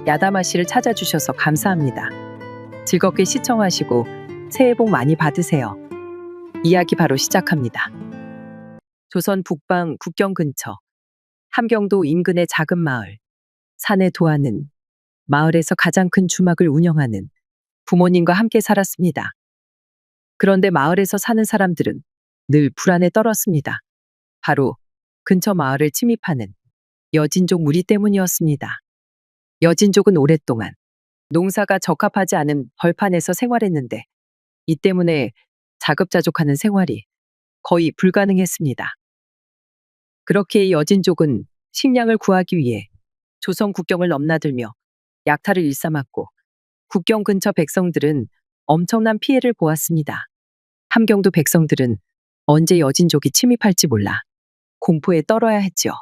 야다마 씨를 찾아주셔서 감사합니다. 즐겁게 시청하시고 새해 복 많이 받으세요. 이야기 바로 시작합니다. 조선 북방 국경 근처 함경도 인근의 작은 마을 산의 도안은 마을에서 가장 큰 주막을 운영하는 부모님과 함께 살았습니다. 그런데 마을에서 사는 사람들은 늘 불안에 떨었습니다. 바로 근처 마을을 침입하는 여진족 무리 때문이었습니다. 여진족은 오랫동안 농사가 적합하지 않은 벌판에서 생활했는데 이 때문에 자급자족하는 생활이 거의 불가능했습니다. 그렇게 여진족은 식량을 구하기 위해 조선 국경을 넘나들며 약탈을 일삼았고 국경 근처 백성들은 엄청난 피해를 보았습니다. 함경도 백성들은 언제 여진족이 침입할지 몰라 공포에 떨어야 했지요.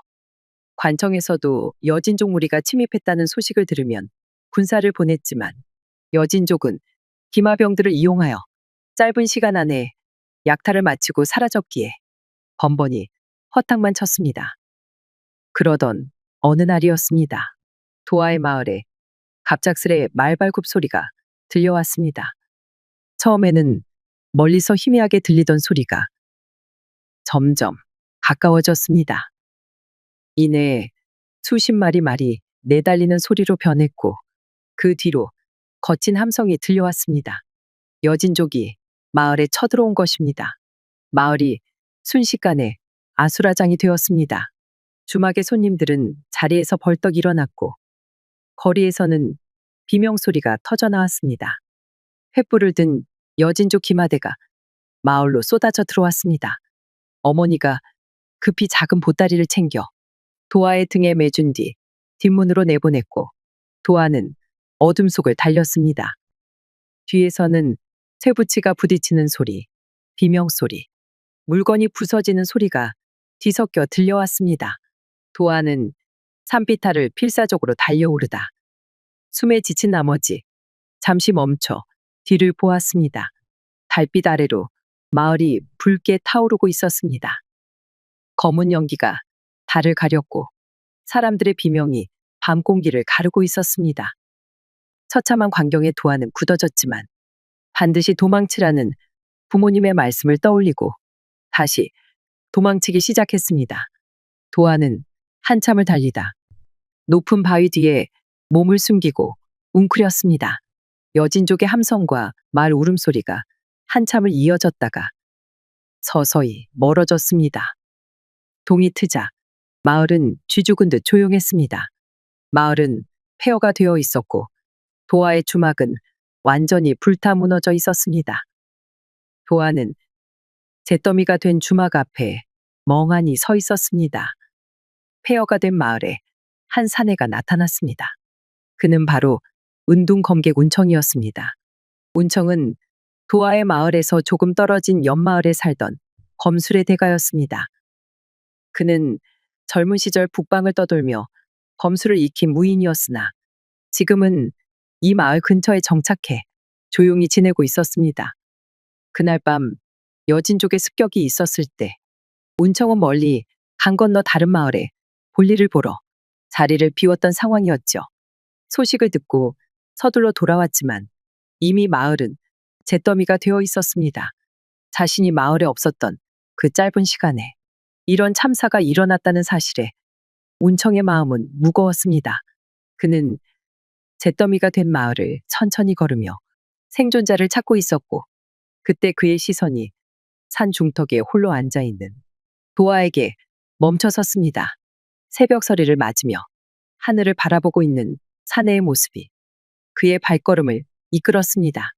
관청에서도 여진족 무리가 침입했다는 소식을 들으면 군사를 보냈지만 여진족은 기마병들을 이용하여 짧은 시간 안에 약탈을 마치고 사라졌기에 번번이 허탕만 쳤습니다. 그러던 어느 날이었습니다. 도하의 마을에 갑작스레 말발굽 소리가 들려왔습니다. 처음에는 멀리서 희미하게 들리던 소리가 점점 가까워졌습니다. 이내 수십 마리 말이 내달리는 소리로 변했고 그 뒤로 거친 함성이 들려왔습니다. 여진족이 마을에 쳐들어온 것입니다. 마을이 순식간에 아수라장이 되었습니다. 주막의 손님들은 자리에서 벌떡 일어났고 거리에서는 비명소리가 터져나왔습니다. 횃불을 든 여진족 기마대가 마을로 쏟아져 들어왔습니다. 어머니가 급히 작은 보따리를 챙겨 도하의 등에 매준 뒤 뒷문으로 내보냈고 도하는 어둠 속을 달렸습니다. 뒤에서는 쇠붙이가 부딪히는 소리, 비명소리, 물건이 부서지는 소리가 뒤섞여 들려왔습니다. 도하는 산비탈을 필사적으로 달려오르다 숨에 지친 나머지 잠시 멈춰 뒤를 보았습니다. 달빛 아래로 마을이 붉게 타오르고 있었습니다. 검은 연기가 달을 가렸고 사람들의 비명이 밤 공기를 가르고 있었습니다. 처참한 광경에 도하는 굳어졌지만 반드시 도망치라는 부모님의 말씀을 떠올리고 다시 도망치기 시작했습니다. 도하는 한참을 달리다 높은 바위 뒤에 몸을 숨기고 웅크렸습니다. 여진족의 함성과 말 울음소리가 한참을 이어졌다가 서서히 멀어졌습니다. 동이 트자 마을은 쥐 죽은 듯 조용했습니다. 마을은 폐허가 되어 있었고 도하의 주막은 완전히 불타 무너져 있었습니다. 도하는 잿더미가 된 주막 앞에 멍하니 서 있었습니다. 폐허가 된 마을에 한 사내가 나타났습니다. 그는 바로 은둥검객 운청이었습니다. 운청은 도하의 마을에서 조금 떨어진 옆마을에 살던 검술의 대가였습니다. 그는 젊은 시절 북방을 떠돌며 검술을 익힌 무인이었으나 지금은 이 마을 근처에 정착해 조용히 지내고 있었습니다. 그날 밤 여진족의 습격이 있었을 때 운청은 멀리 강 건너 다른 마을에 볼일을 보러 자리를 비웠던 상황이었죠. 소식을 듣고 서둘러 돌아왔지만 이미 마을은 잿더미가 되어 있었습니다. 자신이 마을에 없었던 그 짧은 시간에 이런 참사가 일어났다는 사실에 운청의 마음은 무거웠습니다. 그는 잿더미가 된 마을을 천천히 걸으며 생존자를 찾고 있었고 그때 그의 시선이 산 중턱에 홀로 앉아있는 도하에게 멈춰섰습니다. 새벽 서리를 맞으며 하늘을 바라보고 있는 사내의 모습이 그의 발걸음을 이끌었습니다.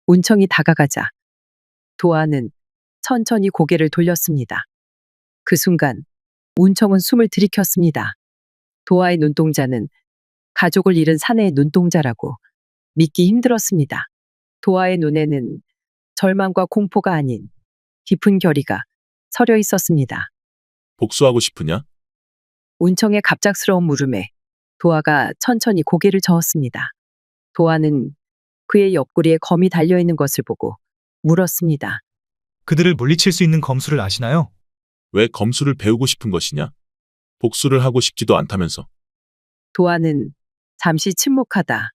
운청이 다가가자 도하는 천천히 고개를 돌렸습니다. 그 순간 운청은 숨을 들이켰습니다. 도하의 눈동자는 가족을 잃은 사내의 눈동자라고 믿기 힘들었습니다. 도하의 눈에는 절망과 공포가 아닌 깊은 결의가 서려 있었습니다. 복수하고 싶으냐? 운청의 갑작스러운 물음에 도하가 천천히 고개를 저었습니다. 도하는 그의 옆구리에 검이 달려있는 것을 보고 물었습니다. 그들을 물리칠 수 있는 검술을 아시나요? 왜 검술을 배우고 싶은 것이냐? 복수를 하고 싶지도 않다면서. 도하는 잠시 침묵하다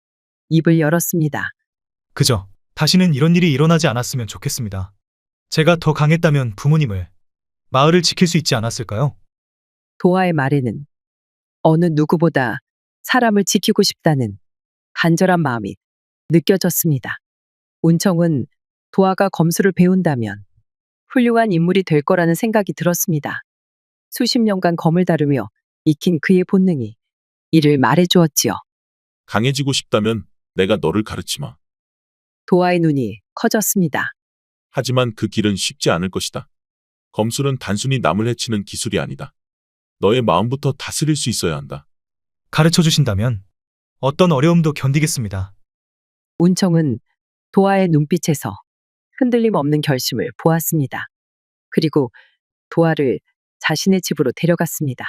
입을 열었습니다. 그저 다시는 이런 일이 일어나지 않았으면 좋겠습니다. 제가 더 강했다면 부모님을, 마을을 지킬 수 있지 않았을까요? 도화의 말에는 어느 누구보다 사람을 지키고 싶다는 간절한 마음이 느껴졌습니다. 운청은 도화가 검술을 배운다면 훌륭한 인물이 될 거라는 생각이 들었습니다. 수십 년간 검을 다루며 익힌 그의 본능이 이를 말해주었지요. 강해지고 싶다면 내가 너를 가르치마. 도화의 눈이 커졌습니다. 하지만 그 길은 쉽지 않을 것이다. 검술은 단순히 남을 해치는 기술이 아니다. 너의 마음부터 다스릴 수 있어야 한다. 가르쳐 주신다면 어떤 어려움도 견디겠습니다. 운청은 도화의 눈빛에서 흔들림 없는 결심을 보았습니다. 그리고 도화를 자신의 집으로 데려갔습니다.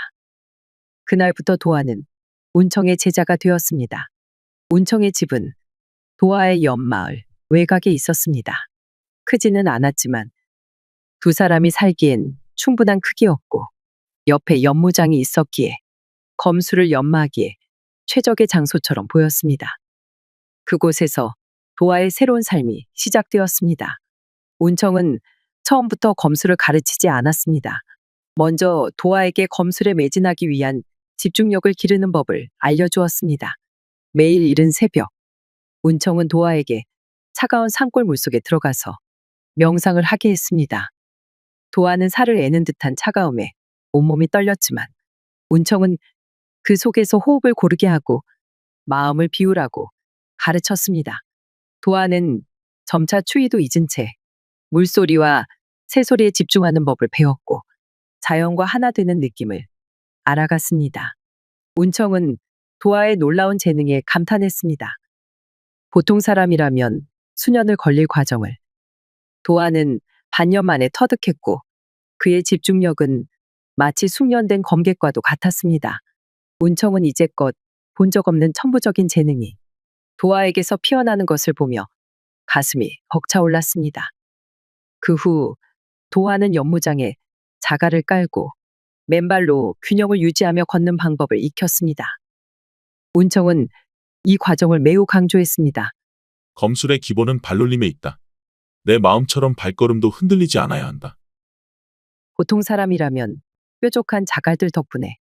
그날부터 도화는 운청의 제자가 되었습니다. 운청의 집은 도화의 옆마을 외곽에 있었습니다. 크지는 않았지만 두 사람이 살기엔 충분한 크기였고 옆에 연무장이 있었기에 검술을 연마하기에 최적의 장소처럼 보였습니다. 그곳에서 도화의 새로운 삶이 시작되었습니다. 운청은 처음부터 검술을 가르치지 않았습니다. 먼저 도화에게 검술에 매진하기 위한 집중력을 기르는 법을 알려주었습니다. 매일 이른 새벽, 운청은 도화에게 차가운 산골 물속에 들어가서 명상을 하게 했습니다. 도화는 살을 애는 듯한 차가움에 온몸이 떨렸지만 운청은 그 속에서 호흡을 고르게 하고 마음을 비우라고 가르쳤습니다. 도화는 점차 추위도 잊은 채 물소리와 새소리에 집중하는 법을 배웠고 자연과 하나 되는 느낌을 알아갔습니다. 운청은 도화의 놀라운 재능에 감탄했습니다. 보통 사람이라면 수년을 걸릴 과정을 도화는 반년 만에 터득했고 그의 집중력은 마치 숙련된 검객과도 같았습니다. 운청은 이제껏 본 적 없는 천부적인 재능이 도화에게서 피어나는 것을 보며 가슴이 벅차올랐습니다. 그 후 도화는 연무장에 자갈을 깔고 맨발로 균형을 유지하며 걷는 방법을 익혔습니다. 운청은 이 과정을 매우 강조했습니다. 검술의 기본은 발놀림에 있다. 내 마음처럼 발걸음도 흔들리지 않아야 한다. 보통 사람이라면 뾰족한 자갈들 덕분에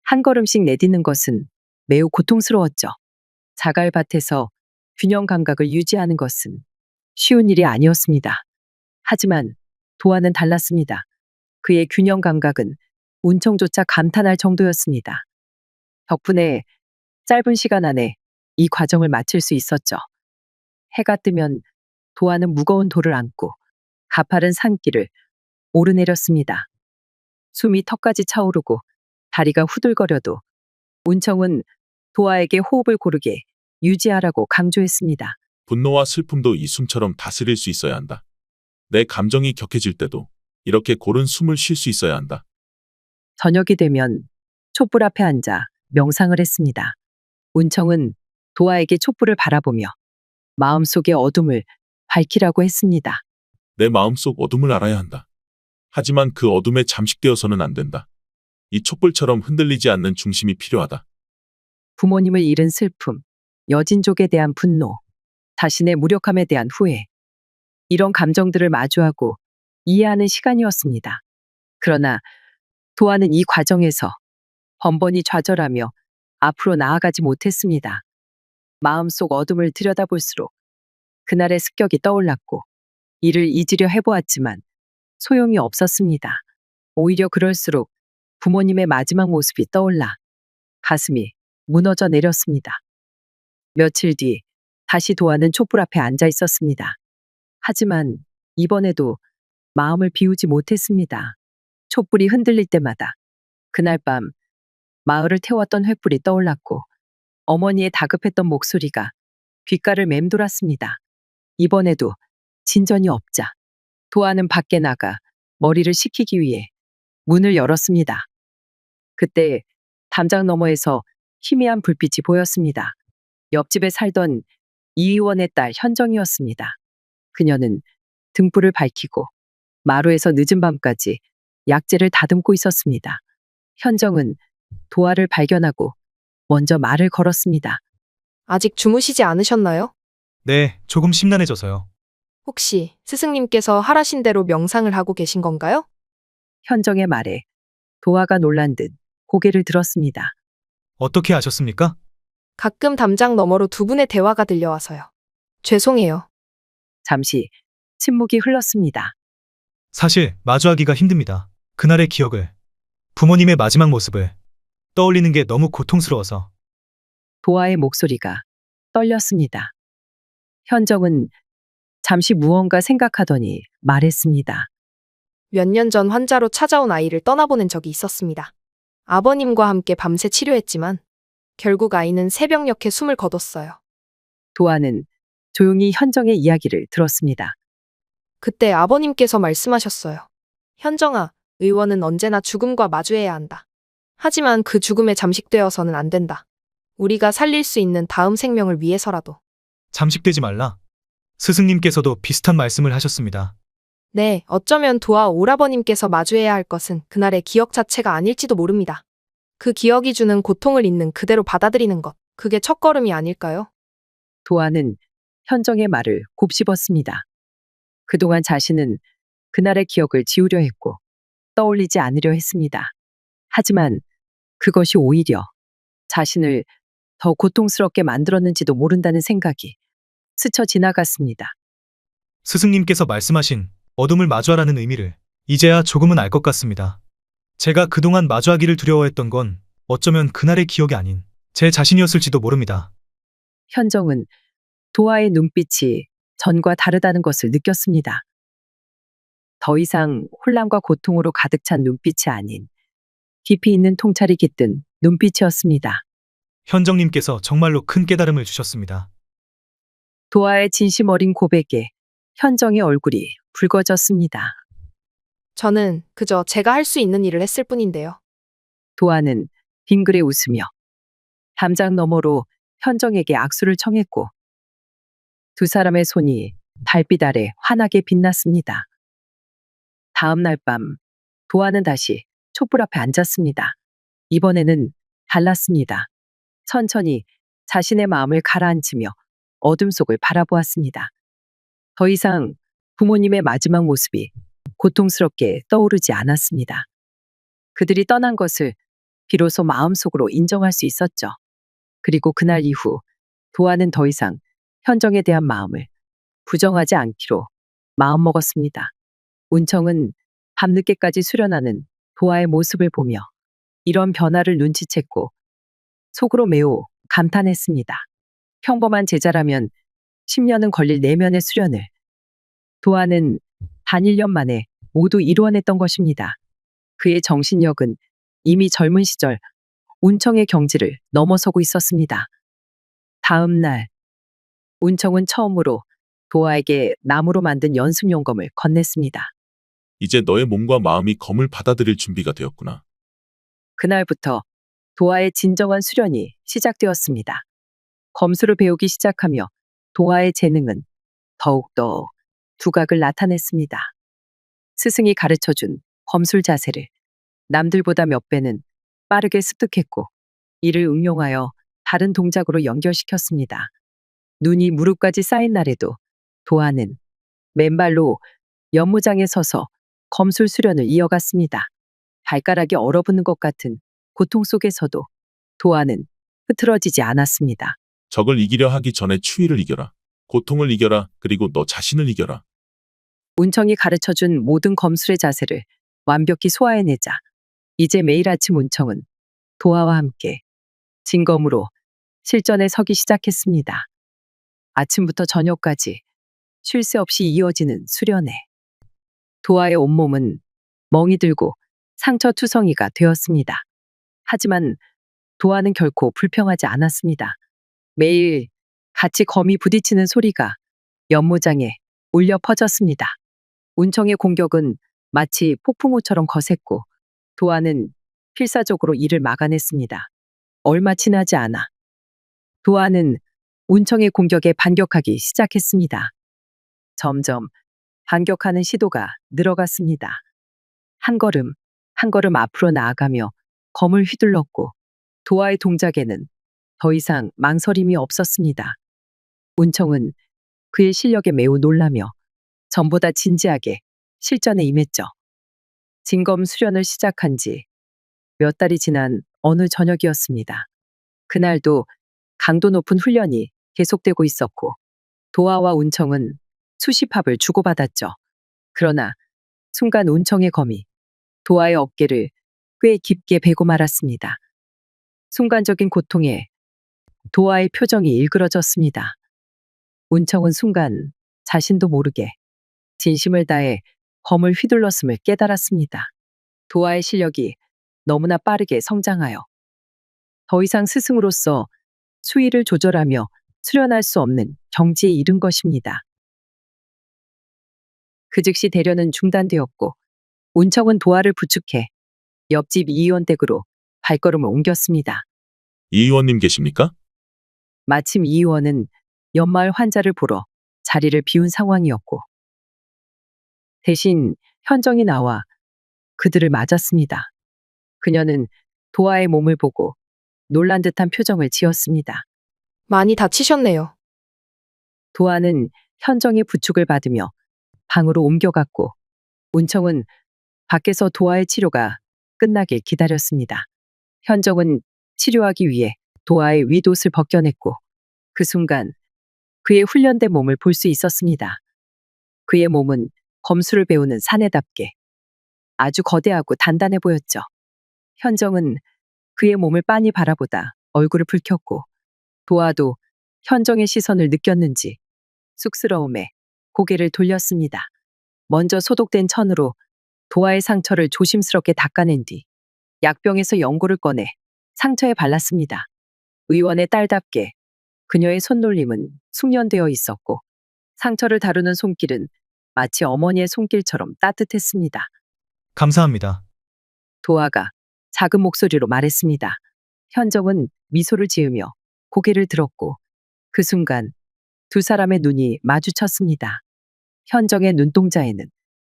한 걸음씩 내딛는 것은 매우 고통스러웠죠. 자갈밭에서 균형 감각을 유지하는 것은 쉬운 일이 아니었습니다. 하지만 도화는 달랐습니다. 그의 균형 감각은 운청조차 감탄할 정도였습니다. 덕분에 짧은 시간 안에 이 과정을 마칠 수 있었죠. 해가 뜨면 도화는 무거운 돌을 안고 가파른 산길을 오르내렸습니다. 숨이 턱까지 차오르고 다리가 후들거려도 운청은 도화에게 호흡을 고르게 유지하라고 강조했습니다. 분노와 슬픔도 이 숨처럼 다스릴 수 있어야 한다. 내 감정이 격해질 때도 이렇게 고른 숨을 쉴 수 있어야 한다. 저녁이 되면 촛불 앞에 앉아 명상을 했습니다. 운청은 도화에게 촛불을 바라보며 마음속의 어둠을 밝히라고 했습니다. 내 마음속 어둠을 알아야 한다. 하지만 그 어둠에 잠식되어서는 안 된다. 이 촛불처럼 흔들리지 않는 중심이 필요하다. 부모님을 잃은 슬픔, 여진족에 대한 분노, 자신의 무력함에 대한 후회. 이런 감정들을 마주하고 이해하는 시간이었습니다. 그러나 도화는 이 과정에서 번번이 좌절하며 앞으로 나아가지 못했습니다. 마음속 어둠을 들여다볼수록 그날의 습격이 떠올랐고 이를 잊으려 해보았지만 소용이 없었습니다. 오히려 그럴수록 부모님의 마지막 모습이 떠올라 가슴이 무너져 내렸습니다. 며칠 뒤 다시 도화는 촛불 앞에 앉아 있었습니다. 하지만 이번에도 마음을 비우지 못했습니다. 촛불이 흔들릴 때마다 그날 밤 마을을 태웠던 횃불이 떠올랐고 어머니의 다급했던 목소리가 귓가를 맴돌았습니다. 이번에도 진전이 없자 도화는 밖에 나가 머리를 식히기 위해 문을 열었습니다. 그때 담장 너머에서 희미한 불빛이 보였습니다. 옆집에 살던 이 의원의 딸 현정이었습니다. 그녀는 등불을 밝히고 마루에서 늦은 밤까지 약재를 다듬고 있었습니다. 현정은 도화를 발견하고 먼저 말을 걸었습니다. 아직 주무시지 않으셨나요? 네, 조금 심란해져서요. 혹시 스승님께서 하라신 대로 명상을 하고 계신 건가요? 현정의 말에 도화가 놀란 듯 고개를 들었습니다. 어떻게 아셨습니까? 가끔 담장 너머로 두 분의 대화가 들려와서요. 죄송해요. 잠시 침묵이 흘렀습니다. 사실 마주하기가 힘듭니다. 그날의 기억을, 부모님의 마지막 모습을 떠올리는 게 너무 고통스러워서. 도화의 목소리가 떨렸습니다. 현정은 잠시 무언가 생각하더니 말했습니다. 몇 년 전 환자로 찾아온 아이를 떠나보낸 적이 있었습니다. 아버님과 함께 밤새 치료했지만 결국 아이는 새벽녘에 숨을 거뒀어요. 도화는 조용히 현정의 이야기를 들었습니다. 그때 아버님께서 말씀하셨어요. 현정아, 의원은 언제나 죽음과 마주해야 한다. 하지만 그 죽음에 잠식되어서는 안 된다. 우리가 살릴 수 있는 다음 생명을 위해서라도. 잠식되지 말라. 스승님께서도 비슷한 말씀을 하셨습니다. 네, 어쩌면 도와 오라버님께서 마주해야 할 것은 그날의 기억 자체가 아닐지도 모릅니다. 그 기억이 주는 고통을 있는 그대로 받아들이는 것, 그게 첫걸음이 아닐까요? 도화는 현정의 말을 곱씹었습니다. 그동안 자신은 그날의 기억을 지우려 했고 떠올리지 않으려 했습니다. 하지만 그것이 오히려 자신을 더 고통스럽게 만들었는지도 모른다는 생각이 스쳐 지나갔습니다. 스승님께서 말씀하신 어둠을 마주하라는 의미를 이제야 조금은 알 것 같습니다. 제가 그동안 마주하기를 두려워했던 건 어쩌면 그날의 기억이 아닌 제 자신이었을지도 모릅니다. 현정은 도화의 눈빛이 전과 다르다는 것을 느꼈습니다. 더 이상 혼란과 고통으로 가득 찬 눈빛이 아닌 깊이 있는 통찰이 깃든 눈빛이었습니다. 현정님께서 정말로 큰 깨달음을 주셨습니다. 도화의 진심 어린 고백에 현정의 얼굴이 붉어졌습니다. 저는 그저 제가 할 수 있는 일을 했을 뿐인데요. 도화는 빙그레 웃으며 담장 너머로 현정에게 악수를 청했고 두 사람의 손이 달빛 아래 환하게 빛났습니다. 다음 날 밤 도화는 다시 촛불 앞에 앉았습니다. 이번에는 달랐습니다. 천천히 자신의 마음을 가라앉히며 어둠 속을 바라보았습니다. 더 이상 부모님의 마지막 모습이 고통스럽게 떠오르지 않았습니다. 그들이 떠난 것을 비로소 마음속으로 인정할 수 있었죠. 그리고 그날 이후 도화는 더 이상 현정에 대한 마음을 부정하지 않기로 마음먹었습니다. 운청은 밤늦게까지 수련하는 도화의 모습을 보며 이런 변화를 눈치챘고 속으로 매우 감탄했습니다. 평범한 제자라면 10년은 걸릴 내면의 수련을 도화는 단 1년 만에 모두 이루어냈던 것입니다. 그의 정신력은 이미 젊은 시절 운청의 경지를 넘어서고 있었습니다. 다음 날 운청은 처음으로 도화에게 나무로 만든 연습용검을 건넸습니다. 이제 너의 몸과 마음이 검을 받아들일 준비가 되었구나. 그날부터 도화의 진정한 수련이 시작되었습니다. 검수를 배우기 시작하며 도화의 재능은 더욱더 두각을 나타냈습니다. 스승이 가르쳐준 검술 자세를 남들보다 몇 배는 빠르게 습득했고 이를 응용하여 다른 동작으로 연결시켰습니다. 눈이 무릎까지 쌓인 날에도 도화는 맨발로 연무장에 서서 검술 수련을 이어갔습니다. 발가락이 얼어붙는 것 같은 고통 속에서도 도화는 흐트러지지 않았습니다. 적을 이기려 하기 전에 추위를 이겨라. 고통을 이겨라. 그리고 너 자신을 이겨라. 운청이 가르쳐준 모든 검술의 자세를 완벽히 소화해내자 이제 매일 아침 운청은 도화와 함께 진검으로 실전에 서기 시작했습니다. 아침부터 저녁까지 쉴 새 없이 이어지는 수련회. 도화의 온몸은 멍이 들고 상처투성이가 되었습니다. 하지만 도화는 결코 불평하지 않았습니다. 매일 같이 검이 부딪히는 소리가 연무장에 울려 퍼졌습니다. 운청의 공격은 마치 폭풍우처럼 거셌고 도화는 필사적으로 이를 막아냈습니다. 얼마 지나지 않아 도화는 운청의 공격에 반격하기 시작했습니다. 점점 반격하는 시도가 늘어갔습니다. 한 걸음 한 걸음 앞으로 나아가며 검을 휘둘렀고 도아의 동작에는 더 이상 망설임이 없었습니다. 운청은 그의 실력에 매우 놀라며 전보다 진지하게 실전에 임했죠. 진검 수련을 시작한 지 몇 달이 지난 어느 저녁이었습니다. 그날도 강도 높은 훈련이 계속되고 있었고 도아와 운청은 수시팝을 주고받았죠. 그러나 순간 운청의 검이 도아의 어깨를 꽤 깊게 베고 말았습니다. 순간적인 고통에 도아의 표정이 일그러졌습니다. 운청은 순간 자신도 모르게 진심을 다해 검을 휘둘렀음을 깨달았습니다. 도아의 실력이 너무나 빠르게 성장하여 더 이상 스승으로서 수위를 조절하며 수련할 수 없는 경지에 이른 것입니다. 그 즉시 대련은 중단되었고 운청은 도아를 부축해 옆집 이 의원 댁으로 발걸음을 옮겼습니다. 이 의원님 계십니까? 마침 이 의원은 연마을 환자를 보러 자리를 비운 상황이었고 대신 현정이 나와 그들을 맞았습니다. 그녀는 도아의 몸을 보고 놀란 듯한 표정을 지었습니다. 많이 다치셨네요. 도아는 현정의 부축을 받으며 방으로 옮겨갔고 운청은 밖에서 도아의 치료가 끝나길 기다렸습니다. 현정은 치료하기 위해 도아의 윗옷을 벗겨냈고 그 순간 그의 훈련된 몸을 볼 수 있었습니다. 그의 몸은 검술을 배우는 사내답게 아주 거대하고 단단해 보였죠. 현정은 그의 몸을 빤히 바라보다 얼굴을 붉혔고 도아도 현정의 시선을 느꼈는지 쑥스러움에 고개를 돌렸습니다. 먼저 소독된 천으로 도아의 상처를 조심스럽게 닦아낸 뒤 약병에서 연고를 꺼내 상처에 발랐습니다. 의원의 딸답게 그녀의 손놀림은 숙련되어 있었고 상처를 다루는 손길은 마치 어머니의 손길처럼 따뜻했습니다. 감사합니다. 도아가 작은 목소리로 말했습니다. 현정은 미소를 지으며 고개를 들었고 그 순간 두 사람의 눈이 마주쳤습니다. 현정의 눈동자에는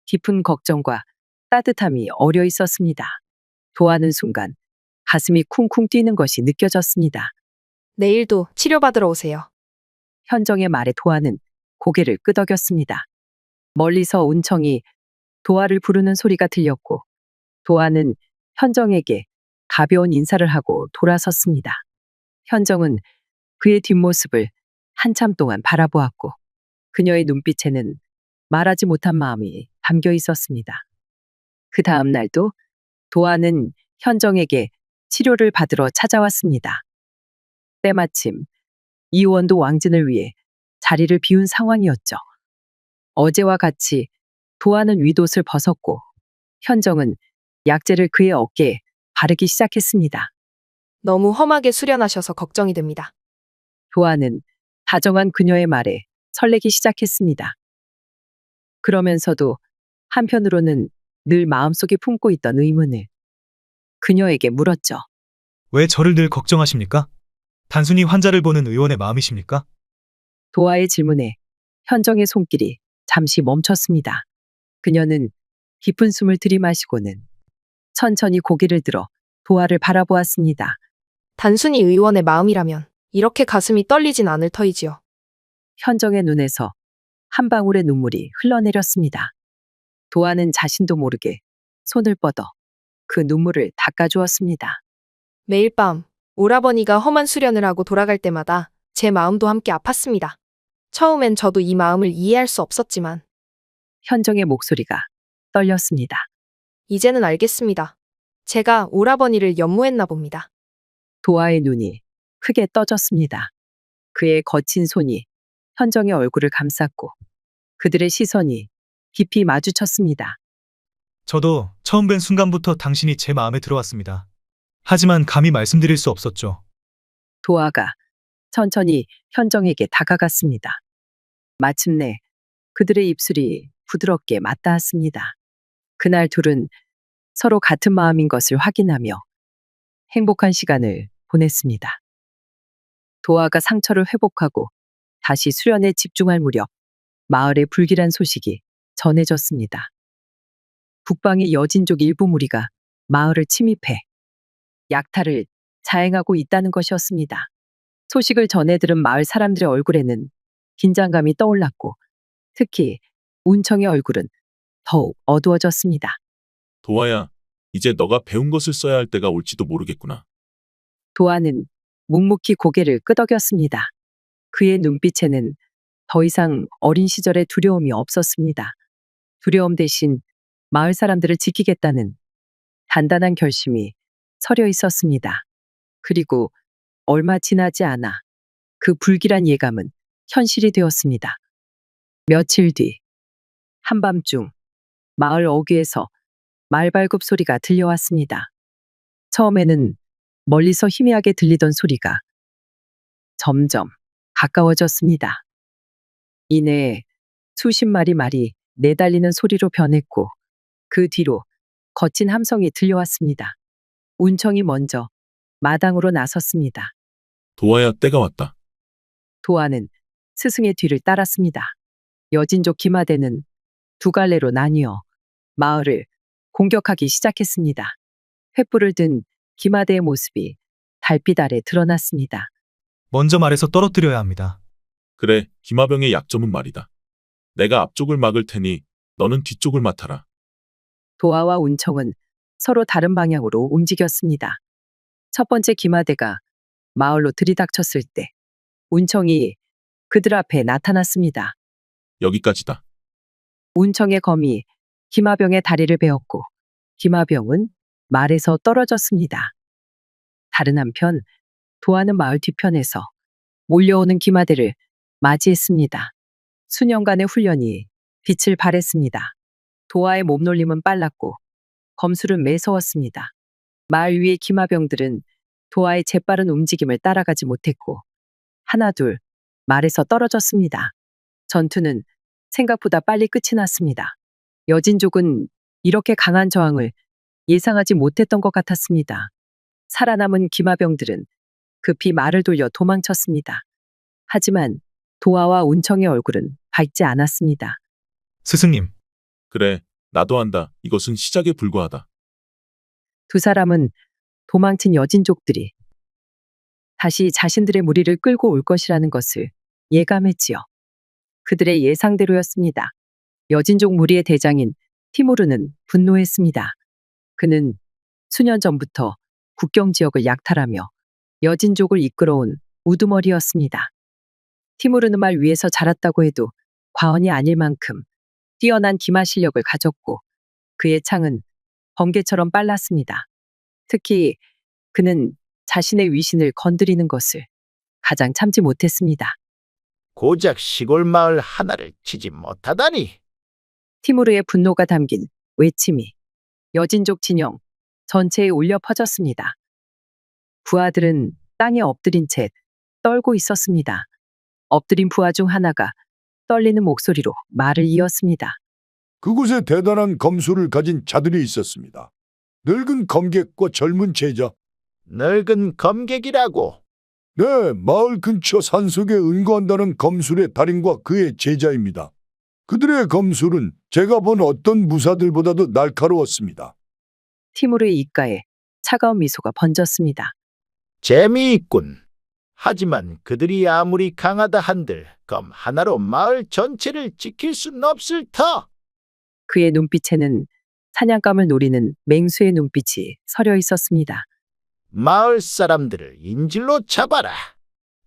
깊은 걱정과 따뜻함이 어려 있었습니다. 도아는 순간 가슴이 쿵쿵 뛰는 것이 느껴졌습니다. 내일도 치료받으러 오세요. 현정의 말에 도아는 고개를 끄덕였습니다. 멀리서 운청이 도아를 부르는 소리가 들렸고 도아는 현정에게 가벼운 인사를 하고 돌아섰습니다. 현정은 그의 뒷모습을 한참 동안 바라보았고 그녀의 눈빛에는 말하지 못한 마음이 담겨 있었습니다. 그 다음 날도 도아는 현정에게 치료를 받으러 찾아왔습니다. 때마침 이 의원도 왕진을 위해 자리를 비운 상황이었죠. 어제와 같이 도아는 윗옷을 벗었고 현정은 약재를 그의 어깨에 바르기 시작했습니다. 너무 험하게 수련하셔서 걱정이 됩니다. 도아는 다정한 그녀의 말에 설레기 시작했습니다. 그러면서도 한편으로는 늘 마음속에 품고 있던 의문을 그녀에게 물었죠. 왜 저를 늘 걱정하십니까? 단순히 환자를 보는 의원의 마음이십니까? 도아의 질문에 현정의 손길이 잠시 멈췄습니다. 그녀는 깊은 숨을 들이마시고는 천천히 고개를 들어 도아를 바라보았습니다. 단순히 의원의 마음이라면 이렇게 가슴이 떨리진 않을 터이지요. 현정의 눈에서 한 방울의 눈물이 흘러내렸습니다. 도아는 자신도 모르게 손을 뻗어 그 눈물을 닦아주었습니다. 매일 밤 오라버니가 험한 수련을 하고 돌아갈 때마다 제 마음도 함께 아팠습니다. 처음엔 저도 이 마음을 이해할 수 없었지만 현정의 목소리가 떨렸습니다. 이제는 알겠습니다. 제가 오라버니를 연모했나 봅니다. 도아의 눈이 크게 떠졌습니다. 그의 거친 손이 현정의 얼굴을 감쌌고 그들의 시선이 깊이 마주쳤습니다. 저도 처음 뵌 순간부터 당신이 제 마음에 들어왔습니다. 하지만 감히 말씀드릴 수 없었죠. 도아가 천천히 현정에게 다가갔습니다. 마침내 그들의 입술이 부드럽게 맞닿았습니다. 그날 둘은 서로 같은 마음인 것을 확인하며 행복한 시간을 보냈습니다. 도아가 상처를 회복하고 다시 수련에 집중할 무렵 마을에 불길한 소식이 전해졌습니다. 북방의 여진족 일부 무리가 마을을 침입해 약탈을 자행하고 있다는 것이었습니다. 소식을 전해 들은 마을 사람들의 얼굴에는 긴장감이 떠올랐고 특히 운청의 얼굴은 더욱 어두워졌습니다. 도아야, 이제 너가 배운 것을 써야 할 때가 올지도 모르겠구나. 도아는 묵묵히 고개를 끄덕였습니다. 그의 눈빛에는 더 이상 어린 시절의 두려움이 없었습니다. 두려움 대신 마을 사람들을 지키겠다는 단단한 결심이 서려 있었습니다. 그리고 얼마 지나지 않아 그 불길한 예감은 현실이 되었습니다. 며칠 뒤 한밤중 마을 어귀에서 말발굽 소리가 들려왔습니다. 처음에는 멀리서 희미하게 들리던 소리가 점점 가까워졌습니다. 이내 수십 마리 말이 내달리는 소리로 변했고 그 뒤로 거친 함성이 들려왔습니다. 운청이 먼저 마당으로 나섰습니다. 도아야, 때가 왔다. 도아는 스승의 뒤를 따랐습니다. 여진족 기마대는 두 갈래로 나뉘어 마을을 공격하기 시작했습니다. 횃불을 든 기마대의 모습이 달빛 아래 드러났습니다. 먼저 말해서 떨어뜨려야 합니다. 그래, 기마병의 약점은 말이다. 내가 앞쪽을 막을 테니 너는 뒤쪽을 맡아라. 도아와 운청은 서로 다른 방향으로 움직였습니다. 첫 번째 기마대가 마을로 들이닥쳤을 때 운청이 그들 앞에 나타났습니다. 여기까지다. 운청의 검이 기마병의 다리를 베었고 기마병은 말에서 떨어졌습니다. 다른 한편 도아는 마을 뒤편에서 몰려오는 기마대를 맞이했습니다. 수년간의 훈련이 빛을 발했습니다. 도아의 몸놀림은 빨랐고 검술은 매서웠습니다. 마을 위의 기마병들은 도아의 재빠른 움직임을 따라가지 못했고 하나둘 말에서 떨어졌습니다. 전투는 생각보다 빨리 끝이 났습니다. 여진족은 이렇게 강한 저항을 예상하지 못했던 것 같았습니다. 살아남은 기마병들은 급히 말을 돌려 도망쳤습니다. 하지만 도아와 운청의 얼굴은 밝지 않았습니다. 스승님, 그래, 나도 안다. 이것은 시작에 불과하다. 두 사람은 도망친 여진족들이 다시 자신들의 무리를 끌고 올 것이라는 것을 예감했지요. 그들의 예상대로였습니다. 여진족 무리의 대장인 티무르는 분노했습니다. 그는 수년 전부터 국경 지역을 약탈하며 여진족을 이끌어온 우두머리였습니다. 티무르는 말 위에서 자랐다고 해도 과언이 아닐 만큼 뛰어난 기마 실력을 가졌고 그의 창은 번개처럼 빨랐습니다. 특히 그는 자신의 위신을 건드리는 것을 가장 참지 못했습니다. 고작 시골 마을 하나를 치지 못하다니. 티무르의 분노가 담긴 외침이 여진족 진영 전체에 울려 퍼졌습니다. 부하들은 땅에 엎드린 채 떨고 있었습니다. 엎드린 부하 중 하나가 떨리는 목소리로 말을 이었습니다. 그곳에 대단한 검술을 가진 자들이 있었습니다. 늙은 검객과 젊은 제자. 늙은 검객이라고. 네, 마을 근처 산속에 은거한다는 검술의 달인과 그의 제자입니다. 그들의 검술은 제가 본 어떤 무사들보다도 날카로웠습니다. 티무르의 입가에 차가운 미소가 번졌습니다. 재미있군. 하지만 그들이 아무리 강하다 한들 검 하나로 마을 전체를 지킬 수는 없을 터. 그의 눈빛에는 사냥감을 노리는 맹수의 눈빛이 서려 있었습니다. 마을 사람들을 인질로 잡아라.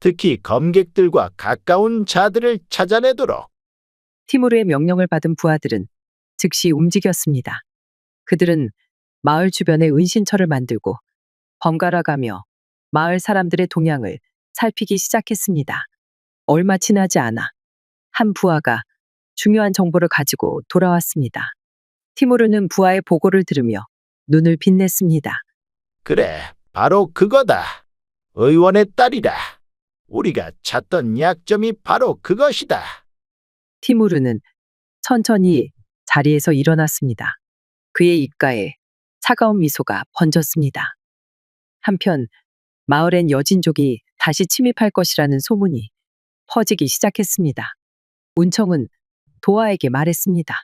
특히 검객들과 가까운 자들을 찾아내도록. 티무르의 명령을 받은 부하들은 즉시 움직였습니다. 그들은 마을 주변에 은신처를 만들고 번갈아가며 마을 사람들의 동향을 살피기 시작했습니다. 얼마 지나지 않아 한 부하가 중요한 정보를 가지고 돌아왔습니다. 티무르는 부하의 보고를 들으며 눈을 빛냈습니다. 그래, 바로 그거다. 의원의 딸이라. 우리가 찾던 약점이 바로 그것이다. 티무르는 천천히 자리에서 일어났습니다. 그의 입가에 차가운 미소가 번졌습니다. 한편 마을엔 여진족이 다시 침입할 것이라는 소문이 퍼지기 시작했습니다. 운청은 도아에게 말했습니다.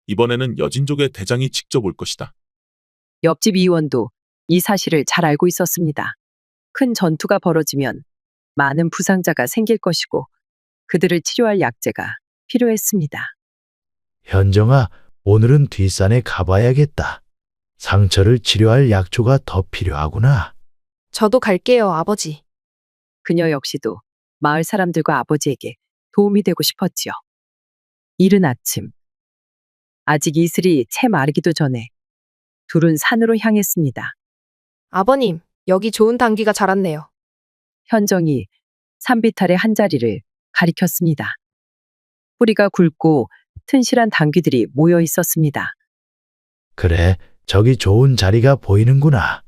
이번에는 여진족의 대장이 직접 올 것이다. 옆집 이원도 이 사실을 잘 알고 있었습니다. 큰 전투가 벌어지면 많은 부상자가 생길 것이고 그들을 치료할 약재가 필요했습니다. 현정아, 오늘은 뒷산에 가봐야겠다. 상처를 치료할 약초가 더 필요하구나. 저도 갈게요, 아버지. 그녀 역시도 마을 사람들과 아버지에게 도움이 되고 싶었지요. 이른 아침, 아직 이슬이 채 마르기도 전에 둘은 산으로 향했습니다. 아버님, 여기 좋은 당귀가 자랐네요. 현정이 산비탈의 한 자리를 가리켰습니다. 뿌리가 굵고 튼실한 당귀들이 모여 있었습니다. 그래, 저기 좋은 자리가 보이는구나.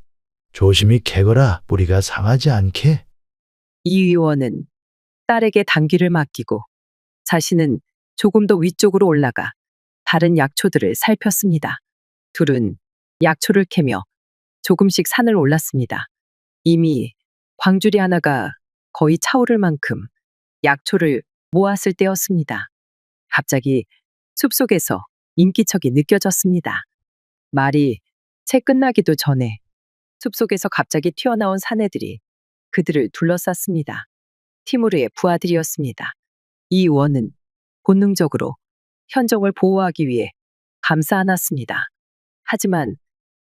조심히 캐거라, 뿌리가 상하지 않게. 이 의원은 딸에게 당귀를 맡기고 자신은 조금 더 위쪽으로 올라가 다른 약초들을 살폈습니다. 둘은 약초를 캐며 조금씩 산을 올랐습니다. 이미 광주리 하나가 거의 차오를 만큼 약초를 모았을 때였습니다. 갑자기 숲속에서 인기척이 느껴졌습니다. 말이 채 끝나기도 전에 숲속에서 갑자기 튀어나온 사내들이 그들을 둘러쌌습니다. 티무르의 부하들이었습니다. 이 의원은 본능적으로 현정을 보호하기 위해 감싸 안았습니다. 하지만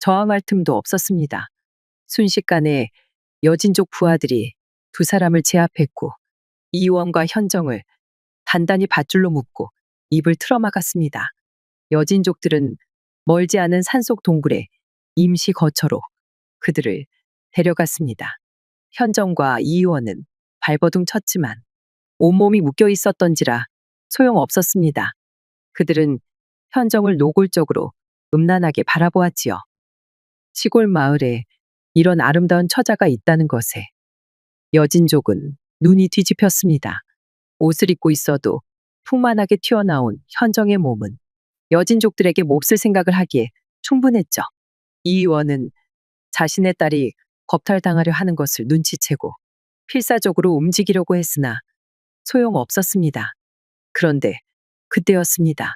저항할 틈도 없었습니다. 순식간에 여진족 부하들이 두 사람을 제압했고 이 의원과 현정을 단단히 밧줄로 묶고 입을 틀어막았습니다. 여진족들은 멀지 않은 산속 동굴에 임시 거처로 그들을 데려갔습니다. 현정과 이 의원은 발버둥 쳤지만 온몸이 묶여 있었던지라 소용없었습니다. 그들은 현정을 노골적으로 음란하게 바라보았지요. 시골 마을에 이런 아름다운 처자가 있다는 것에 여진족은 눈이 뒤집혔습니다. 옷을 입고 있어도 풍만하게 튀어나온 현정의 몸은 여진족들에게 몹쓸 생각을 하기에 충분했죠. 이 의원은 자신의 딸이 겁탈당하려 하는 것을 눈치채고 필사적으로 움직이려고 했으나 소용없었습니다. 그런데 그때였습니다.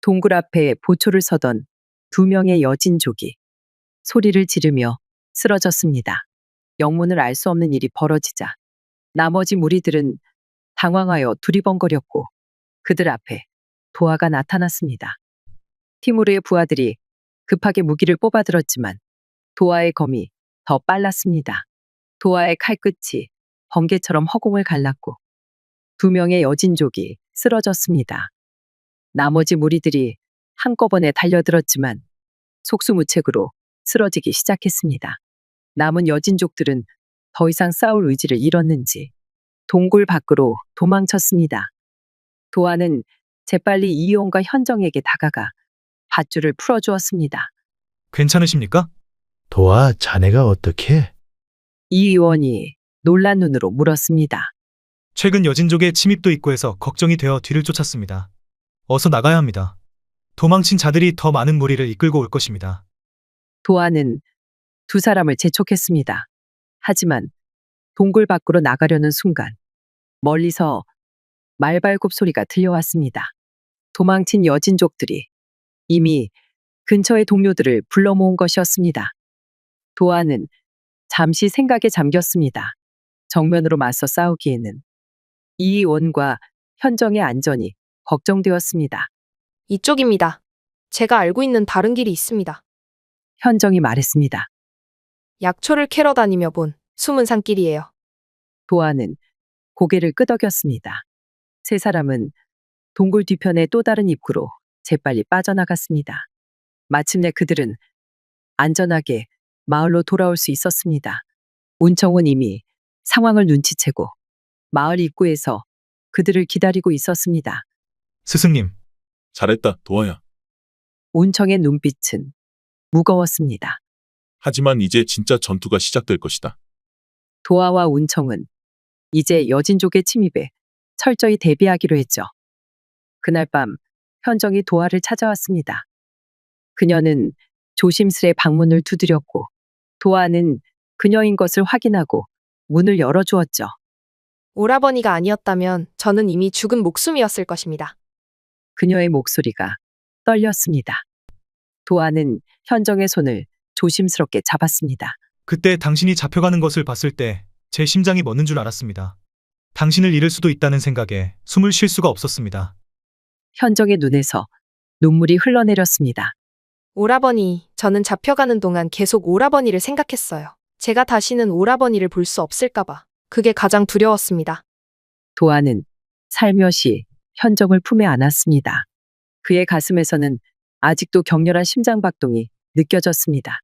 동굴 앞에 보초를 서던 두 명의 여진족이 소리를 지르며 쓰러졌습니다. 영문을 알 수 없는 일이 벌어지자 나머지 무리들은 당황하여 두리번거렸고 그들 앞에 도화가 나타났습니다. 티무르의 부하들이 급하게 무기를 뽑아들었지만 도화의 검이 더 빨랐습니다. 도화의 칼끝이 번개처럼 허공을 갈랐고 두 명의 여진족이 쓰러졌습니다. 나머지 무리들이 한꺼번에 달려들었지만 속수무책으로 쓰러지기 시작했습니다. 남은 여진족들은 더 이상 싸울 의지를 잃었는지 동굴 밖으로 도망쳤습니다. 도화는 재빨리 이의원과 현정에게 다가가 밧줄을 풀어주었습니다. 괜찮으십니까? 도아, 자네가 어떻게? 이 의원이 놀란 눈으로 물었습니다. 최근 여진족의 침입도 있고 해서 걱정이 되어 뒤를 쫓았습니다. 어서 나가야 합니다. 도망친 자들이 더 많은 무리를 이끌고 올 것입니다. 도화는 두 사람을 재촉했습니다. 하지만 동굴 밖으로 나가려는 순간 멀리서 말발굽 소리가 들려왔습니다. 도망친 여진족들이 이미 근처의 동료들을 불러 모은 것이었습니다. 도화는 잠시 생각에 잠겼습니다. 정면으로 맞서 싸우기에는 이원과 현정의 안전이 걱정되었습니다. 이쪽입니다. 제가 알고 있는 다른 길이 있습니다. 현정이 말했습니다. 약초를 캐러 다니며 본 숨은 산길이에요. 도화는 고개를 끄덕였습니다. 세 사람은 동굴 뒤편의 또 다른 입구로 재빨리 빠져나갔습니다. 마침내 그들은 안전하게 마을로 돌아올 수 있었습니다. 운청은 이미 상황을 눈치채고 마을 입구에서 그들을 기다리고 있었습니다. 스승님, 잘했다, 도아야. 운청의 눈빛은 무거웠습니다. 하지만 이제 진짜 전투가 시작될 것이다. 도화와 운청은 이제 여진족의 침입에 철저히 대비하기로 했죠. 그날 밤 현정이 도화를 찾아왔습니다. 그녀는 조심스레 방문을 두드렸고 도화는 그녀인 것을 확인하고 문을 열어주었죠. 오라버니가 아니었다면 저는 이미 죽은 목숨이었을 것입니다. 그녀의 목소리가 떨렸습니다. 도화는 현정의 손을 조심스럽게 잡았습니다. 그때 당신이 잡혀가는 것을 봤을 때 제 심장이 멎는 줄 알았습니다. 당신을 잃을 수도 있다는 생각에 숨을 쉴 수가 없었습니다. 현정의 눈에서 눈물이 흘러내렸습니다. 오라버니, 저는 잡혀가는 동안 계속 오라버니를 생각했어요. 제가 다시는 오라버니를 볼 수 없을까봐. 그게 가장 두려웠습니다. 도아는 살며시 현정을 품에 안았습니다. 그의 가슴에서는 아직도 격렬한 심장박동이 느껴졌습니다.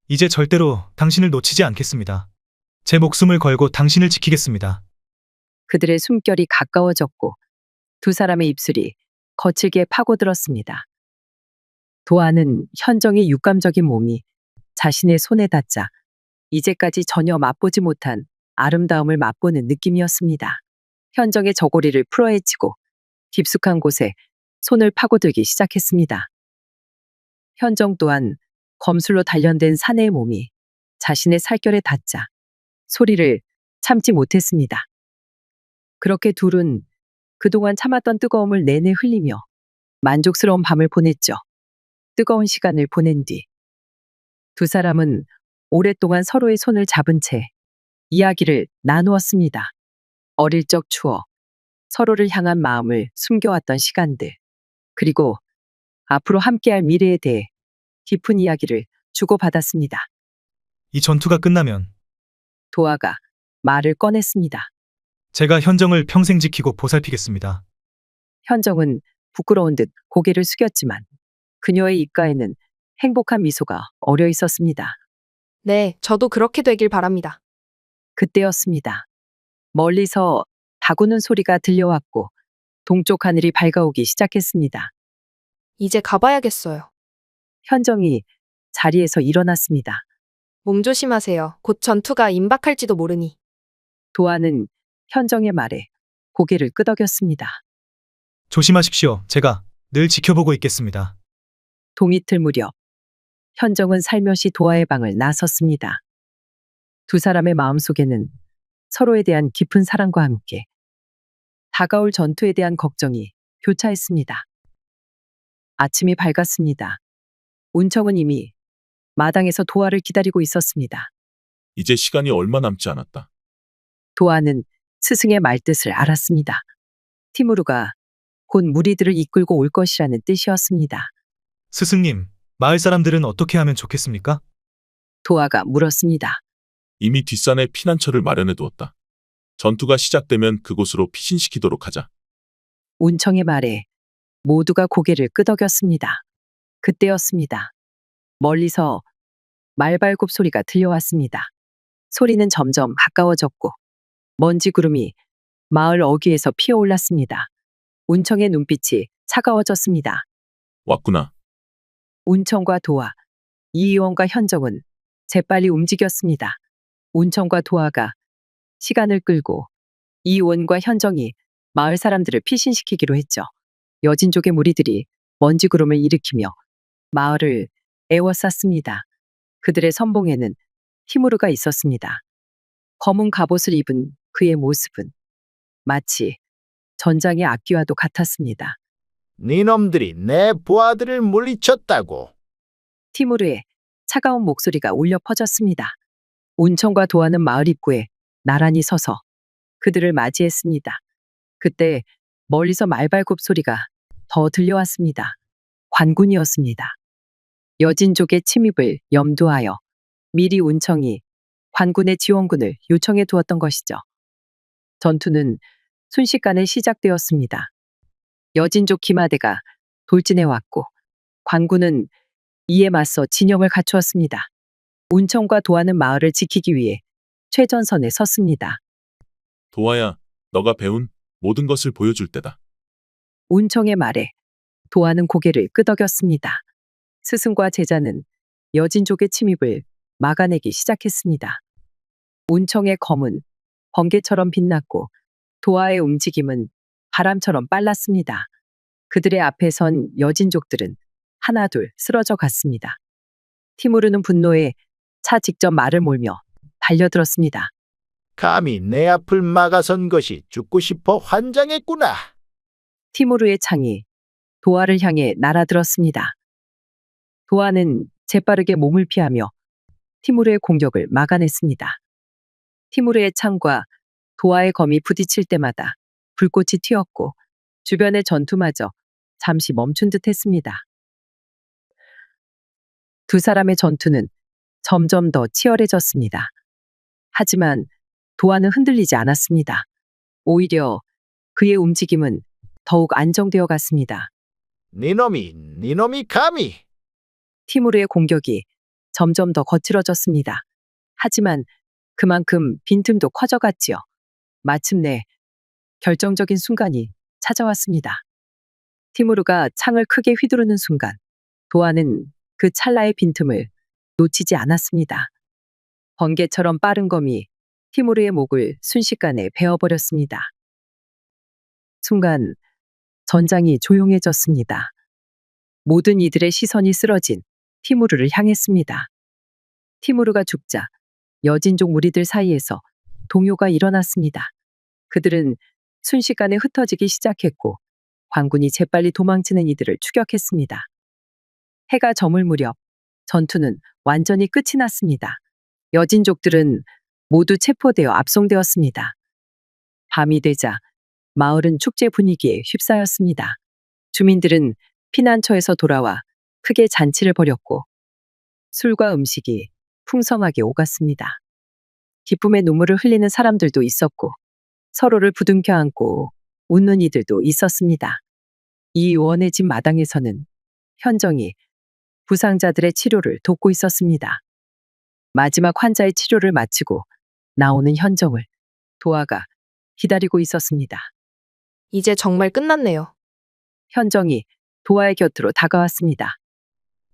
이제 절대로 당신을 놓치지 않겠습니다. 제 목숨을 걸고 당신을 지키겠습니다. 그들의 숨결이 가까워졌고 두 사람의 입술이 거칠게 파고들었습니다. 도아는 현정의 육감적인 몸이 자신의 손에 닿자 이제까지 전혀 맛보지 못한 아름다움을 맛보는 느낌이었습니다. 현정의 저고리를 풀어헤치고 깊숙한 곳에 손을 파고들기 시작했습니다. 현정 또한 검술로 단련된 사내의 몸이 자신의 살결에 닿자 소리를 참지 못했습니다. 그렇게 둘은 그동안 참았던 뜨거움을 내내 흘리며 만족스러운 밤을 보냈죠. 뜨거운 시간을 보낸 뒤 두 사람은 오랫동안 서로의 손을 잡은 채 이야기를 나누었습니다. 어릴 적 추억, 서로를 향한 마음을 숨겨왔던 시간들, 그리고 앞으로 함께할 미래에 대해 깊은 이야기를 주고받았습니다. 이 전투가 끝나면 도아가 말을 꺼냈습니다. 제가 현정을 평생 지키고 보살피겠습니다. 현정은 부끄러운 듯 고개를 숙였지만 그녀의 입가에는 행복한 미소가 어려 있었습니다. 네, 저도 그렇게 되길 바랍니다. 그때였습니다. 멀리서 다구는 소리가 들려왔고 동쪽 하늘이 밝아오기 시작했습니다. 이제 가봐야겠어요. 현정이 자리에서 일어났습니다. 몸 조심하세요. 곧 전투가 임박할지도 모르니. 도아는 현정의 말에 고개를 끄덕였습니다. 조심하십시오. 제가 늘 지켜보고 있겠습니다. 동이틀 무렵 현정은 살며시 도아의 방을 나섰습니다. 두 사람의 마음속에는 서로에 대한 깊은 사랑과 함께 다가올 전투에 대한 걱정이 교차했습니다. 아침이 밝았습니다. 운청은 이미 마당에서 도아를 기다리고 있었습니다. 이제 시간이 얼마 남지 않았다. 도아는 스승의 말뜻을 알았습니다. 티무르가 곧 무리들을 이끌고 올 것이라는 뜻이었습니다. 스승님, 마을 사람들은 어떻게 하면 좋겠습니까? 도아가 물었습니다. 이미 뒷산에 피난처를 마련해 두었다. 전투가 시작되면 그곳으로 피신시키도록 하자. 운청의 말에 모두가 고개를 끄덕였습니다. 그때였습니다. 멀리서 말발굽 소리가 들려왔습니다. 소리는 점점 가까워졌고 먼지 구름이 마을 어귀에서 피어올랐습니다. 운청의 눈빛이 차가워졌습니다. 왔구나. 운청과 도아, 이의원과 현정은 재빨리 움직였습니다. 운청과 도아가 시간을 끌고 이의원과 현정이 마을 사람들을 피신시키기로 했죠. 여진족의 무리들이 먼지 구름을 일으키며 마을을 에워쌌습니다. 그들의 선봉에는 티무르가 있었습니다. 검은 갑옷을 입은 그의 모습은 마치 전장의 악귀와도 같았습니다. 니놈들이 내 부하들을 물리쳤다고. 티무르의 차가운 목소리가 울려 퍼졌습니다. 운청과 도하는 마을 입구에 나란히 서서 그들을 맞이했습니다. 그때 멀리서 말발굽 소리가 더 들려왔습니다. 관군이었습니다. 여진족의 침입을 염두하여 미리 운청이 관군의 지원군을 요청해 두었던 것이죠. 전투는 순식간에 시작되었습니다. 여진족 기마대가 돌진해 왔고 관군은 이에 맞서 진영을 갖추었습니다. 운청과 도하는 마을을 지키기 위해 최전선에 섰습니다. 도아야, 너가 배운 모든 것을 보여줄 때다. 운청의 말에 도하는 고개를 끄덕였습니다. 스승과 제자는 여진족의 침입을 막아내기 시작했습니다. 운청의 검은 번개처럼 빛났고 도하의 움직임은 바람처럼 빨랐습니다. 그들의 앞에 선 여진족들은 하나둘 쓰러져 갔습니다. 티무르는 분노에 차 직접 말을 몰며 달려들었습니다. 감히 내 앞을 막아선 것이 죽고 싶어 환장했구나. 티무르의 창이 도하를 향해 날아들었습니다. 도하는 재빠르게 몸을 피하며 티무르의 공격을 막아냈습니다. 티무르의 창과 도하의 검이 부딪힐 때마다 불꽃이 튀었고 주변의 전투마저 잠시 멈춘 듯 했습니다. 두 사람의 전투는 점점 더 치열해졌습니다. 하지만 도하는 흔들리지 않았습니다. 오히려 그의 움직임은 더욱 안정되어 갔습니다. 니놈이 감히! 티무르의 공격이 점점 더 거칠어졌습니다. 하지만 그만큼 빈틈도 커져갔지요. 마침내 결정적인 순간이 찾아왔습니다. 티무르가 창을 크게 휘두르는 순간 도하는 그 찰나의 빈틈을 놓치지 않았습니다. 번개처럼 빠른 검이 티무르의 목을 순식간에 베어버렸습니다. 순간 전장이 조용해졌습니다. 모든 이들의 시선이 쓰러진 티무르를 향했습니다. 티무르가 죽자 여진족 무리들 사이에서 동요가 일어났습니다. 그들은 순식간에 흩어지기 시작했고 관군이 재빨리 도망치는 이들을 추격했습니다. 해가 저물 무렵 전투는 완전히 끝이 났습니다. 여진족들은 모두 체포되어 압송되었습니다. 밤이 되자 마을은 축제 분위기에 휩싸였습니다. 주민들은 피난처에서 돌아와 크게 잔치를 벌였고 술과 음식이 풍성하게 오갔습니다. 기쁨의 눈물을 흘리는 사람들도 있었고 서로를 부둥켜 안고 웃는 이들도 있었습니다. 이 요원의 집 마당에서는 현정이 부상자들의 치료를 돕고 있었습니다. 마지막 환자의 치료를 마치고 나오는 현정을 도하가 기다리고 있었습니다. 이제 정말 끝났네요. 현정이 도하의 곁으로 다가왔습니다.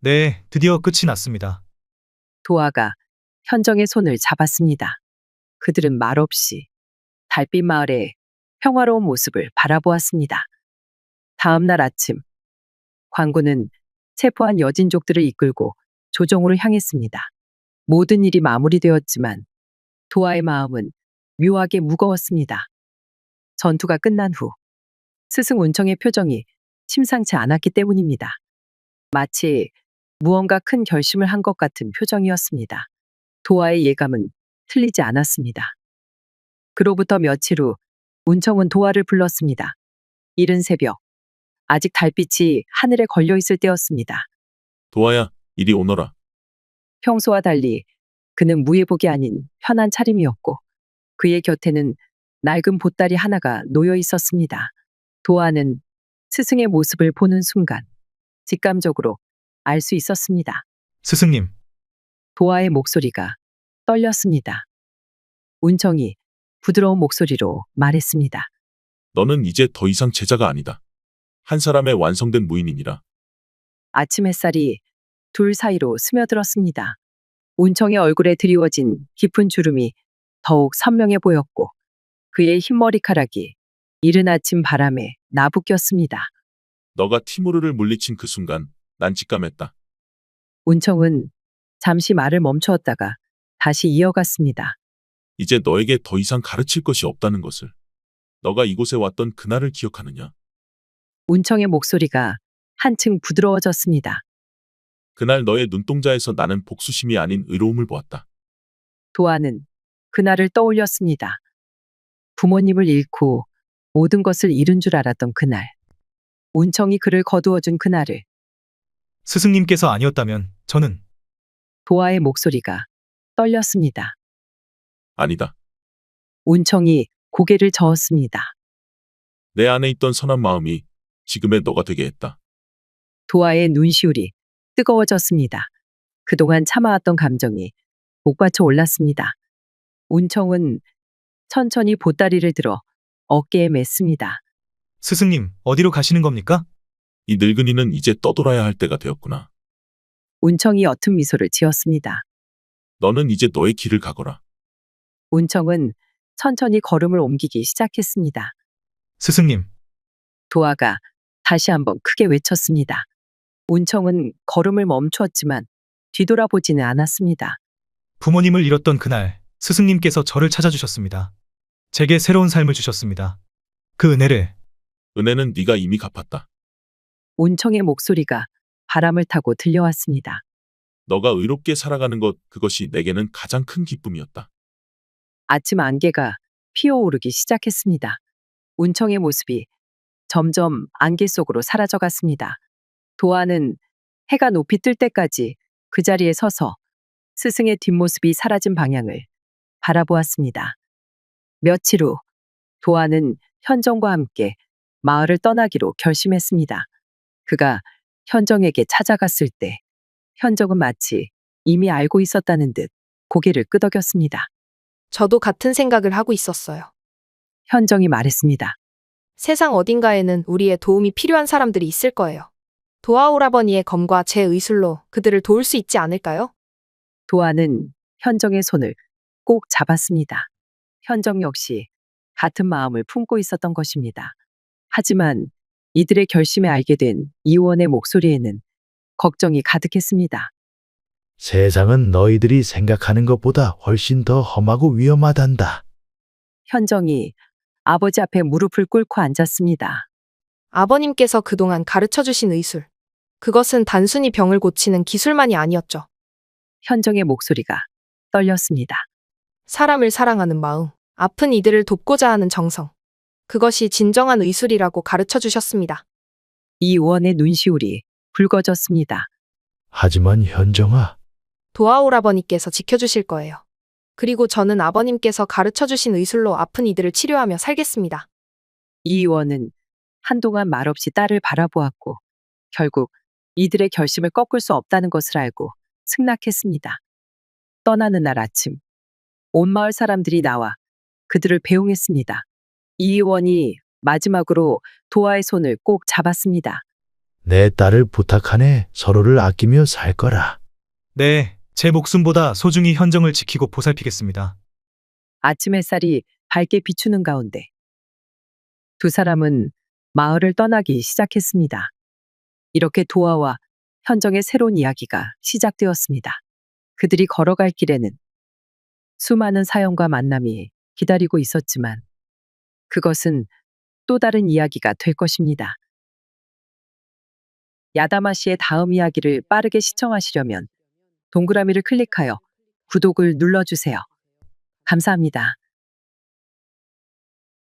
네, 드디어 끝이 났습니다. 도하가 현정의 손을 잡았습니다. 그들은 말없이 달빛 마을의 평화로운 모습을 바라보았습니다. 다음 날 아침, 관군은 체포한 여진족들을 이끌고 조정으로 향했습니다. 모든 일이 마무리되었지만 도하의 마음은 묘하게 무거웠습니다. 전투가 끝난 후 스승 운청의 표정이 심상치 않았기 때문입니다. 마치 무언가 큰 결심을 한 것 같은 표정이었습니다. 도하의 예감은 틀리지 않았습니다. 그로부터 며칠 후 운청은 도하를 불렀습니다. 이른 새벽, 아직 달빛이 하늘에 걸려 있을 때였습니다. 도하야, 이리 오너라. 평소와 달리 그는 무예복이 아닌 편한 차림이었고 그의 곁에는 낡은 보따리 하나가 놓여 있었습니다. 도하는 스승의 모습을 보는 순간 직감적으로 알 수 있었습니다. 스승님, 도하의 목소리가 떨렸습니다. 운청이 부드러운 목소리로 말했습니다. 너는 이제 더 이상 제자가 아니다. 한 사람의 완성된 무인이니라. 아침 햇살이 둘 사이로 스며들었습니다. 운청의 얼굴에 드리워진 깊은 주름이 더욱 선명해 보였고 그의 흰 머리카락이 이른 아침 바람에 나부꼈습니다. 너가 티무르를 물리친 그 순간 난 직감했다. 운청은 잠시 말을 멈추었다가 다시 이어갔습니다. 이제 너에게 더 이상 가르칠 것이 없다는 것을. 너가 이곳에 왔던 그날을 기억하느냐? 운청의 목소리가 한층 부드러워졌습니다. 그날 너의 눈동자에서 나는 복수심이 아닌 의로움을 보았다. 도하는 그날을 떠올렸습니다. 부모님을 잃고 모든 것을 잃은 줄 알았던 그날. 운청이 그를 거두어준 그날을 스승님께서 아니었다면 저는 도하의 목소리가 떨렸습니다. 아니다. 운청이 고개를 저었습니다. 내 안에 있던 선한 마음이 지금의 너가 되게 했다. 도하의 눈시울이 뜨거워졌습니다. 그동안 참아왔던 감정이 복받쳐 올랐습니다. 운청은 천천히 보따리를 들어 어깨에 맸습니다. 스승님, 어디로 가시는 겁니까? 이 늙은이는 이제 떠돌아야 할 때가 되었구나. 운청이 옅은 미소를 지었습니다. 너는 이제 너의 길을 가거라. 운청은 천천히 걸음을 옮기기 시작했습니다. 스승님, 도하가 다시 한번 크게 외쳤습니다. 운청은 걸음을 멈추었지만 뒤돌아보지는 않았습니다. 부모님을 잃었던 그날 스승님께서 저를 찾아주셨습니다. 제게 새로운 삶을 주셨습니다. 그 은혜를 은혜는 네가 이미 갚았다. 운청의 목소리가 바람을 타고 들려왔습니다. 너가 의롭게 살아가는 것, 그것이 내게는 가장 큰 기쁨이었다. 아침 안개가 피어오르기 시작했습니다. 운청의 모습이 점점 안개 속으로 사라져갔습니다. 도아는 해가 높이 뜰 때까지 그 자리에 서서 스승의 뒷모습이 사라진 방향을 바라보았습니다. 며칠 후 도아는 현정과 함께 마을을 떠나기로 결심했습니다. 그가 현정에게 찾아갔을 때 현정은 마치 이미 알고 있었다는 듯 고개를 끄덕였습니다. 저도 같은 생각을 하고 있었어요. 현정이 말했습니다. 세상 어딘가에는 우리의 도움이 필요한 사람들이 있을 거예요. 도아 오라버니의 검과 제 의술로 그들을 도울 수 있지 않을까요? 도아는 현정의 손을 꼭 잡았습니다. 현정 역시 같은 마음을 품고 있었던 것입니다. 하지만 이들의 결심에 알게 된 이우원의 목소리에는 걱정이 가득했습니다. 세상은 너희들이 생각하는 것보다 훨씬 더 험하고 위험하단다. 현정이 아버지 앞에 무릎을 꿇고 앉았습니다. 아버님께서 그동안 가르쳐 주신 의술. 그것은 단순히 병을 고치는 기술만이 아니었죠. 현정의 목소리가 떨렸습니다. 사람을 사랑하는 마음, 아픈 이들을 돕고자 하는 정성. 그것이 진정한 의술이라고 가르쳐 주셨습니다. 이우원의 눈시울이 붉어졌습니다. 하지만 현정아, 도아 오라버니께서 지켜주실 거예요. 그리고 저는 아버님께서 가르쳐 주신 의술로 아픈 이들을 치료하며 살겠습니다. 이의원은 한동안 말없이 딸을 바라보았고 결국 이들의 결심을 꺾을 수 없다는 것을 알고 승낙했습니다. 떠나는 날 아침 온 마을 사람들이 나와 그들을 배웅했습니다. 이의원이 마지막으로 도아의 손을 꼭 잡았습니다. 내 딸을 부탁하네. 서로를 아끼며 살 거라. 네, 제 목숨보다 소중히 현정을 지키고 보살피겠습니다. 아침 햇살이 밝게 비추는 가운데 두 사람은 마을을 떠나기 시작했습니다. 이렇게 도아와 현정의 새로운 이야기가 시작되었습니다. 그들이 걸어갈 길에는 수많은 사연과 만남이 기다리고 있었지만 그것은 또 다른 이야기가 될 것입니다. 야다마 씨의 다음 이야기를 빠르게 시청하시려면 동그라미를 클릭하여 구독을 눌러주세요. 감사합니다.